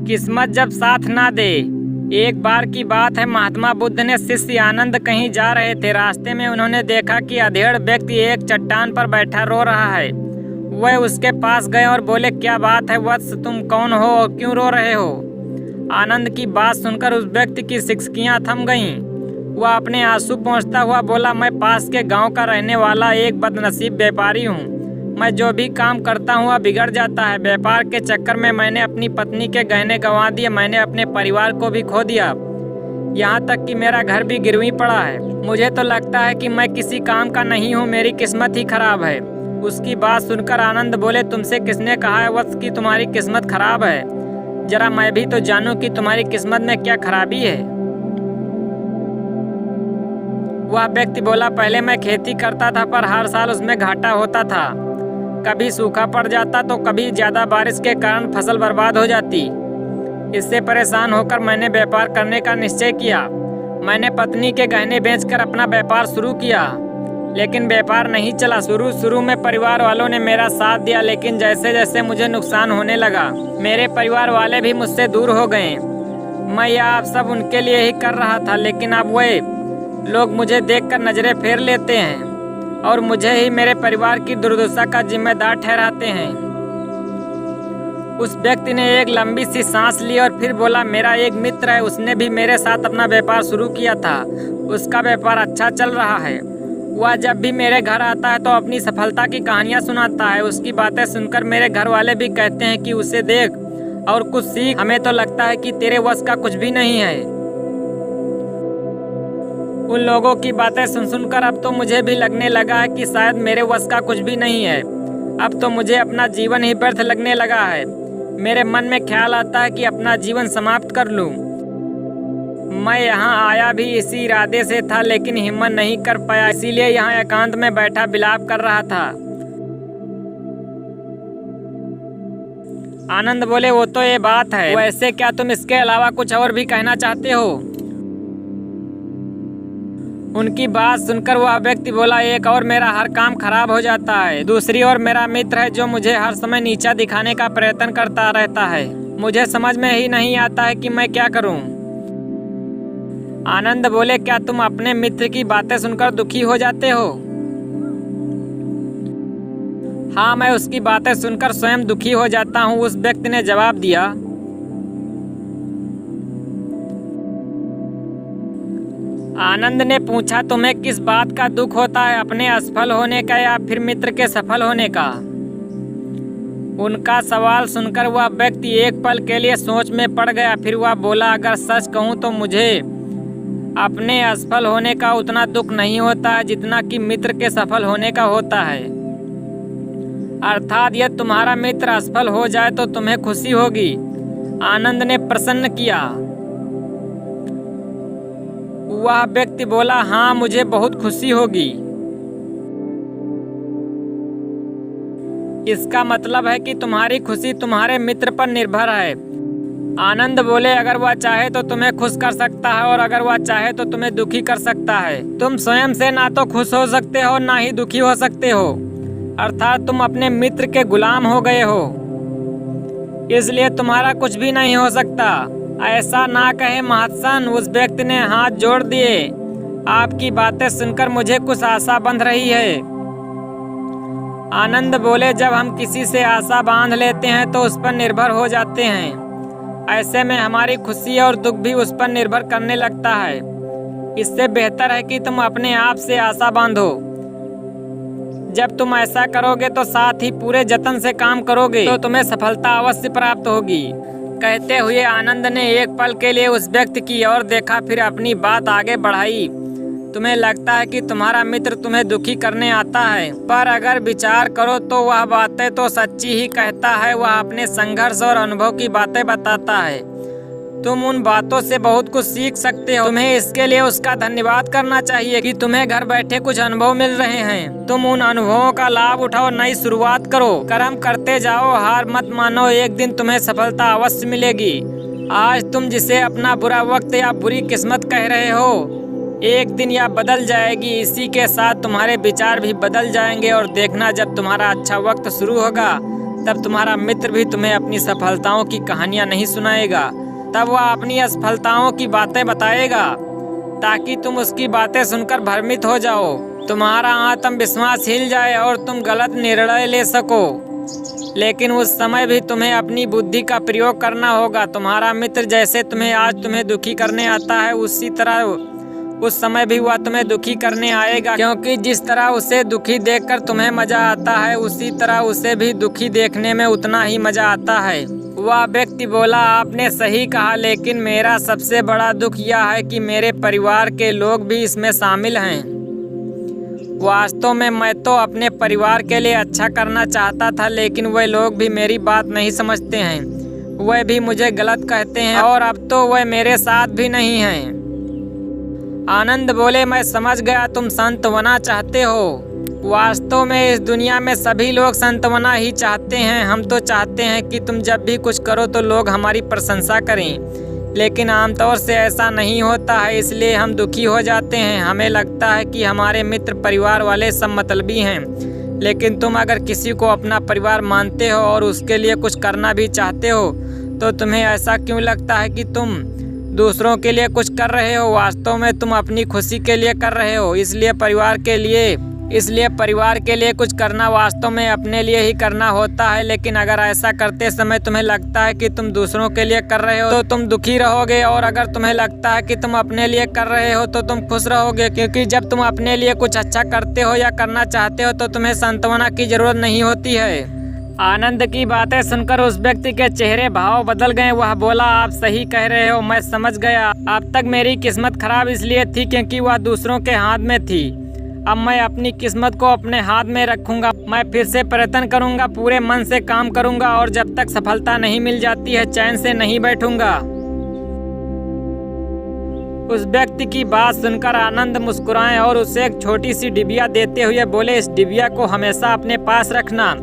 किस्मत जब साथ ना दे। एक बार की बात है, महात्मा बुद्ध ने शिष्य आनंद कहीं जा रहे थे। रास्ते में उन्होंने देखा कि अधेड़ व्यक्ति एक चट्टान पर बैठा रो रहा है। वह उसके पास गए और बोले, क्या बात है वत्स, तुम कौन हो और क्यों रो रहे हो? आनंद की बात सुनकर उस व्यक्ति की सिसकियां थम गईं। वह अपने आंसू पोंछता हुआ बोला, मैं पास के गांव का रहने वाला एक बदनसीब व्यापारी हूँ। मैं जो भी काम करता हूँ वह बिगड़ जाता है। व्यापार के चक्कर में मैंने अपनी पत्नी के गहने गंवा दिए, मैंने अपने परिवार को भी खो दिया, यहाँ तक कि मेरा घर भी गिरवी पड़ा है। मुझे तो लगता है कि मैं किसी काम का नहीं हूँ, मेरी किस्मत ही खराब है। उसकी बात सुनकर आनंद बोले, तुमसे किसने कहा है वत्स कि तुम्हारी किस्मत खराब है? जरा मैं भी तो जानूं कि तुम्हारी किस्मत में क्या खराबी है। वह व्यक्ति बोला, पहले मैं खेती करता था पर हर साल उसमें घाटा होता था। कभी सूखा पड़ जाता तो कभी ज्यादा बारिश के कारण फसल बर्बाद हो जाती। इससे परेशान होकर मैंने व्यापार करने का निश्चय किया। मैंने पत्नी के गहने बेचकर अपना व्यापार शुरू किया, लेकिन व्यापार नहीं चला। शुरू में परिवार वालों ने मेरा साथ दिया, लेकिन जैसे जैसे मुझे नुकसान होने लगा मेरे परिवार वाले भी मुझसे दूर हो गए। मैं यह आप सब उनके लिए ही कर रहा था, लेकिन अब वे लोग मुझे देखकर नजरें फेर लेते हैं और मुझे ही मेरे परिवार की दुर्दशा का जिम्मेदार ठहराते हैं। उस व्यक्ति ने एक लंबी सी सांस ली और फिर बोला, मेरा एक मित्र है, उसने भी मेरे साथ अपना व्यापार शुरू किया था। उसका व्यापार अच्छा चल रहा है। वह जब भी मेरे घर आता है तो अपनी सफलता की कहानियां सुनाता है। उसकी बातें सुनकर मेरे घर वाले भी कहते हैं कि उसे देख और कुछ सीख। हमें तो लगता है कि तेरे वश का कुछ भी नहीं है। उन लोगों की बातें सुनकर अब तो मुझे भी लगने लगा है कि शायद मेरे वश का कुछ भी नहीं है। अब तो मुझे अपना जीवन ही व्यर्थ लगने लगा है। मेरे मन में ख्याल आता है कि अपना जीवन समाप्त कर लूं। मैं यहाँ आया भी इसी इरादे से था, लेकिन हिम्मत नहीं कर पाया, इसीलिए यहाँ एकांत में बैठा विलाप कर रहा था। आनंद बोले, वो तो ये बात है, वैसे क्या तुम इसके अलावा कुछ और भी कहना चाहते हो? उनकी बात सुनकर वह व्यक्ति बोला, एक और मेरा हर काम खराब हो जाता है। दूसरी ओर मेरा मित्र है जो मुझे हर समय नीचा दिखाने का प्रयत्न करता रहता है। मुझे समझ में ही नहीं आता है कि मैं क्या करूं। आनंद बोले, क्या तुम अपने मित्र की बातें सुनकर दुखी हो जाते हो? हाँ, मैं उसकी बातें सुनकर स्वयं दुखी हो जाता हूँ, उस व्यक्ति ने जवाब दिया। आनंद ने पूछा, तुम्हें किस बात का दुख होता है, अपने असफल होने का या फिर मित्र के सफल होने का? उनका सवाल सुनकर वह व्यक्ति एक पल के लिए सोच में पड़ गया। फिर वह बोला, अगर सच कहूँ तो मुझे अपने असफल होने का उतना दुख नहीं होता है जितना कि मित्र के सफल होने का होता है। अर्थात यदि तुम्हारा मित्र असफल हो जाए तो तुम्हें खुशी होगी। आनंद ने प्रश्न किया। वह व्यक्ति बोला, हाँ, मुझे बहुत खुशी होगी। इसका मतलब है कि तुम्हारी खुशी तुम्हारे मित्र पर निर्भर है। आनंद बोले, अगर वह चाहे तो तुम्हें खुश कर सकता है और अगर वह चाहे तो तुम्हें दुखी कर सकता है। तुम स्वयं से ना तो खुश हो सकते हो ना ही दुखी हो सकते हो, अर्थात तुम अपने मित्र के गुलाम हो गए हो, इसलिए तुम्हारा कुछ भी नहीं हो सकता। ऐसा ना कहे महत्सन, उस व्यक्ति ने हाथ जोड़ दिए। आपकी बातें सुनकर मुझे कुछ आशा बंध रही है। आनंद बोले, जब हम किसी से आशा बांध लेते हैं तो उस पर निर्भर हो जाते हैं। ऐसे में हमारी खुशी और दुख भी उस पर निर्भर करने लगता है। इससे बेहतर है कि तुम अपने आप से आशा बांधो। जब तुम ऐसा करोगे तो साथ ही पूरे जतन से काम करोगे तो तुम्हें सफलता अवश्य प्राप्त होगी। कहते हुए आनंद ने एक पल के लिए उस व्यक्ति की ओर देखा, फिर अपनी बात आगे बढ़ाई। तुम्हें लगता है कि तुम्हारा मित्र तुम्हें दुखी करने आता है, पर अगर विचार करो तो वह बातें तो सच्ची ही कहता है। वह अपने संघर्ष और अनुभव की बातें बताता है। तुम उन बातों से बहुत कुछ सीख सकते हो। तुम्हें इसके लिए उसका धन्यवाद करना चाहिए कि तुम्हें घर बैठे कुछ अनुभव मिल रहे हैं। तुम उन अनुभवों का लाभ उठाओ, नई शुरुआत करो, कर्म करते जाओ, हार मत मानो। एक दिन तुम्हें सफलता अवश्य मिलेगी। आज तुम जिसे अपना बुरा वक्त या बुरी किस्मत कह रहे हो, एक दिन यह बदल जाएगी। इसी के साथ तुम्हारे विचार भी बदल जाएंगे और देखना, जब तुम्हारा अच्छा वक्त शुरू होगा तब तुम्हारा मित्र भी तुम्हें अपनी सफलताओं की कहानियां नहीं सुनाएगा। तब वह अपनी असफलताओं की बातें बताएगा ताकि तुम उसकी बातें सुनकर भ्रमित हो जाओ, तुम्हारा आत्मविश्वास हिल जाए और तुम गलत निर्णय ले सको। लेकिन उस समय भी तुम्हें अपनी बुद्धि का प्रयोग करना होगा। तुम्हारा मित्र जैसे आज तुम्हें दुखी करने आता है, उसी तरह उस समय भी वह तुम्हें दुखी करने आएगा, क्योंकि जिस तरह उसे दुखी देखकर तुम्हें मजा आता है, उसी तरह उसे भी दुखी देखने में उतना ही मजा आता है। वह व्यक्ति बोला, आपने सही कहा, लेकिन मेरा सबसे बड़ा दुख यह है कि मेरे परिवार के लोग भी इसमें शामिल हैं। वास्तव में मैं तो अपने परिवार के लिए अच्छा करना चाहता था, लेकिन वे लोग भी मेरी बात नहीं समझते हैं। वे भी मुझे गलत कहते हैं और अब तो वे मेरे साथ भी नहीं हैं। आनंद बोले, मैं समझ गया, तुम सांत्वना चाहते हो। वास्तव में इस दुनिया में सभी लोग सांत्वना ही चाहते हैं। हम तो चाहते हैं कि तुम जब भी कुछ करो तो लोग हमारी प्रशंसा करें, लेकिन आमतौर से ऐसा नहीं होता है, इसलिए हम दुखी हो जाते हैं। हमें लगता है कि हमारे मित्र परिवार वाले सब मतलबी हैं, लेकिन तुम अगर किसी को अपना परिवार मानते हो और उसके लिए कुछ करना भी चाहते हो, तो तुम्हें ऐसा क्यों लगता है कि तुम दूसरों के लिए कुछ कर रहे हो? वास्तव में तुम अपनी खुशी के लिए कर रहे हो। इसलिए परिवार के लिए कुछ करना वास्तव में अपने लिए ही करना होता है। लेकिन अगर ऐसा करते समय तुम्हें लगता है कि तुम दूसरों के लिए कर रहे हो तो तुम दुखी रहोगे, और अगर तुम्हें लगता है कि तुम अपने लिए कर रहे हो तो तुम खुश रहोगे, क्योंकि जब तुम अपने लिए कुछ अच्छा करते हो या करना चाहते हो तो तुम्हें सांत्वना की जरूरत नहीं होती है। आनंद की बातें सुनकर उस व्यक्ति के चेहरे भाव बदल गए। वह बोला, आप सही कह रहे हो, मैं समझ गया। अब तक मेरी किस्मत खराब इसलिए थी क्योंकि वह दूसरों के हाथ में थी। अब मैं अपनी किस्मत को अपने हाथ में रखूंगा। मैं फिर से प्रयत्न करूंगा, पूरे मन से काम करूंगा, और जब तक सफलता नहीं मिल जाती है चैन से नहीं बैठूंगा। उस व्यक्ति की बात सुनकर आनंद मुस्कुराए और उसे एक छोटी सी डिबिया देते हुए बोले, इस डिबिया को हमेशा अपने पास रखना।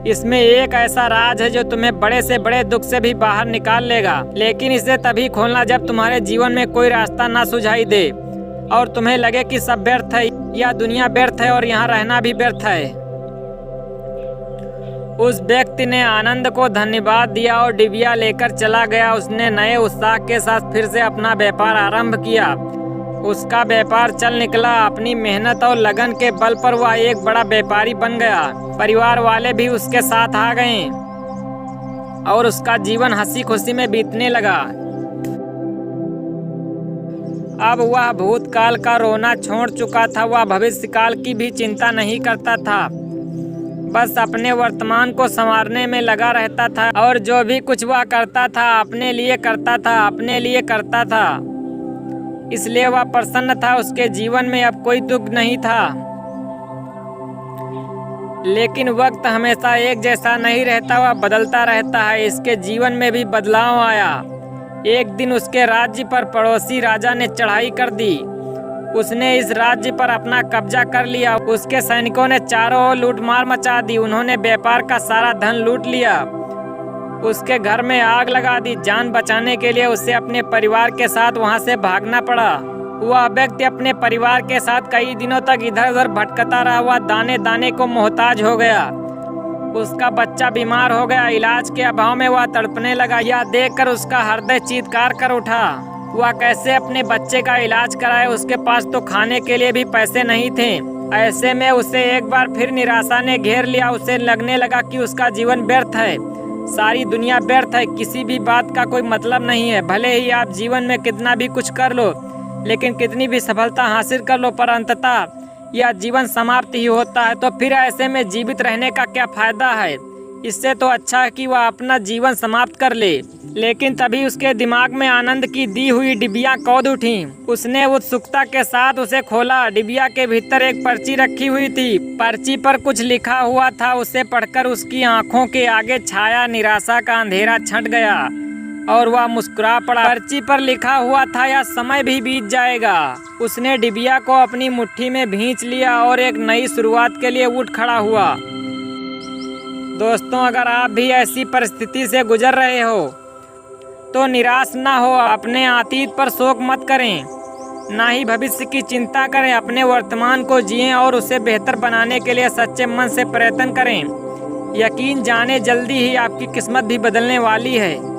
इसमें एक ऐसा राज है जो तुम्हें बड़े से बड़े दुख से भी बाहर निकाल लेगा, लेकिन इसे तभी खोलना जब तुम्हारे जीवन में कोई रास्ता ना सुझाई दे और तुम्हें लगे कि सब व्यर्थ है, या दुनिया व्यर्थ है और यहाँ रहना भी व्यर्थ है। उस व्यक्ति ने आनंद को धन्यवाद दिया और डिबिया लेकर चला गया। उसने नए उत्साह के साथ फिर से अपना व्यापार आरंभ किया। उसका व्यापार चल निकला। अपनी मेहनत और लगन के बल पर वह एक बड़ा व्यापारी बन गया। परिवार वाले भी उसके साथ आ गए और उसका जीवन हंसी खुशी में बीतने लगा। अब वह भूतकाल का रोना छोड़ चुका था। वह भविष्यकाल की भी चिंता नहीं करता था, बस अपने वर्तमान को संवारने में लगा रहता था, और जो भी कुछ वह करता था अपने लिए करता था, अपने लिए करता था। इसलिए वह प्रसन्न था। उसके जीवन में अब कोई दुख नहीं था। लेकिन वक्त हमेशा एक जैसा नहीं रहता, वह बदलता रहता है। इसके जीवन में भी बदलाव आया। एक दिन उसके राज्य पर पड़ोसी राजा ने चढ़ाई कर दी। उसने इस राज्य पर अपना कब्जा कर लिया। उसके सैनिकों ने चारों ओर लूटमार मचा दी। उन्होंने व्यापार का सारा धन लूट लिया। उसके घर में आग लगा दी। जान बचाने के लिए उसे अपने परिवार के साथ वहां से भागना पड़ा। वह व्यक्ति अपने परिवार के साथ कई दिनों तक इधर उधर भटकता रहा। वह दाने दाने को मोहताज हो गया। उसका बच्चा बीमार हो गया। इलाज के अभाव में वह तड़पने लगा। यह देखकर उसका हृदय चीत्कार कर उठा। वह कैसे अपने बच्चे का इलाज कराए? उसके पास तो खाने के लिए भी पैसे नहीं थे। ऐसे में उसे एक बार फिर निराशा ने घेर लिया। उसे लगने लगा कि उसका जीवन व्यर्थ है, सारी दुनिया व्यर्थ है, किसी भी बात का कोई मतलब नहीं है। भले ही आप जीवन में कितना भी कुछ कर लो, लेकिन कितनी भी सफलता हासिल कर लो, पर अंततः यह जीवन समाप्त ही होता है। तो फिर ऐसे में जीवित रहने का क्या फायदा है? इससे तो अच्छा है कि वह अपना जीवन समाप्त कर ले। लेकिन तभी उसके दिमाग में आनंद की दी हुई डिबिया कौद उठी। उसने उत्सुकता के साथ उसे खोला। डिबिया के भीतर एक पर्ची रखी हुई थी। पर्ची पर कुछ लिखा हुआ था। उसे पढ़कर उसकी आंखों के आगे छाया निराशा का अंधेरा छंट गया और वह मुस्कुरा पड़ा। पर्ची पर लिखा हुआ था, यह समय भी बीत जाएगा। उसने डिबिया को अपनी मुट्ठी में भींच लिया और एक नई शुरुआत के लिए उठ खड़ा हुआ। दोस्तों, अगर आप भी ऐसी परिस्थिति से गुजर रहे हो तो निराश ना हो। अपने अतीत पर शोक मत करें, ना ही भविष्य की चिंता करें। अपने वर्तमान को जिएं और उसे बेहतर बनाने के लिए सच्चे मन से प्रयत्न करें। यकीन जाने जल्दी ही आपकी किस्मत भी बदलने वाली है।